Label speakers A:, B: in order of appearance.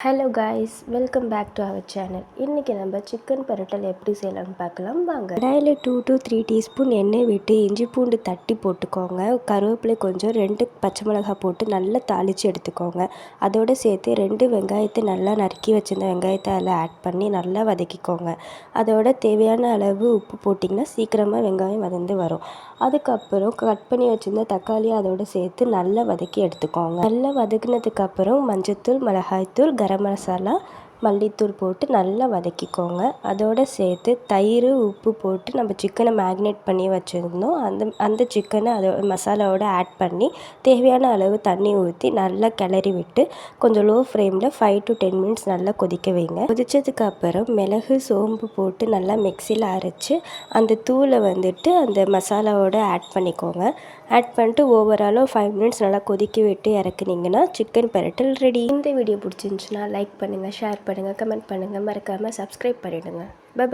A: Hello guys, welcome back to our channel. இன்றைக்கி நம்ம chicken பரோட்டல் எப்படி செய்யலாம்னு பார்க்கலாம் வாங்க. கடாயில் 2 to 3 டீஸ்பூன் எண்ணெய் விட்டு இஞ்சி பூண்டு தட்டி போட்டுக்கோங்க. கருவேப்பிலை கொஞ்சம் 2 பச்சை மிளகாய் போட்டு நல்லா தாளித்து எடுத்துக்கோங்க. அதோடு சேர்த்து 2 வெங்காயத்தை நல்லா நறுக்கி வச்சுருந்த வெங்காயத்தை அதில் ஆட் பண்ணி நல்லா வதக்கிக்கோங்க. அதோட தேவையான அளவு உப்பு போட்டிங்கன்னா சீக்கிரமாக வெங்காயம் வதந்து வரும். அதுக்கப்புறம் கட் பண்ணி வச்சுருந்த தக்காளியை அதோடு சேர்த்து நல்லா வதக்கி எடுத்துக்கோங்க. நல்லா வதக்கினதுக்கப்புறம் மஞ்சத்தூள், மிளகாய்த்தூள், கரம் மசாலா, மல்லித்தூள் போட்டு நல்லா வதக்கிக்கோங்க. அதோடு சேர்த்து தயிர், உப்பு போட்டு நம்ம சிக்கனை மேக்னேட் பண்ணி வச்சுருந்தோம். அந்த சிக்கனை மசாலாவோடு ஆட் பண்ணி தேவையான அளவு தண்ணி ஊற்றி நல்லா கிளறி விட்டு கொஞ்சம் லோ ஃப்ளேமில் 5 to 10 மினிட்ஸ் நல்லா கொதிக்க வைங்க. கொதித்ததுக்கப்புறம் மிளகு, சோம்பு போட்டு நல்லா மிக்சியில் அரைச்சி அந்த தூளை அந்த மசாலாவோடு ஆட் பண்ணிக்கோங்க. ஆட் பண்ணிட்டு ஓவராலாக 5 மினிட்ஸ் நல்லா கொதிக்க விட்டு இறக்குனீங்கன்னா சிக்கன் பரோட்டல் ரெடி. இந்த வீடியோ பிடிச்சிருந்துச்சுன்னா லைக் பண்ணுங்கள், ஷேர் பண்ணுங்கள், கமெண்ட் பண்ணுங்கள், மறக்காமல் சப்ஸ்கிரைப் பண்ணிவிடுங்க. பை.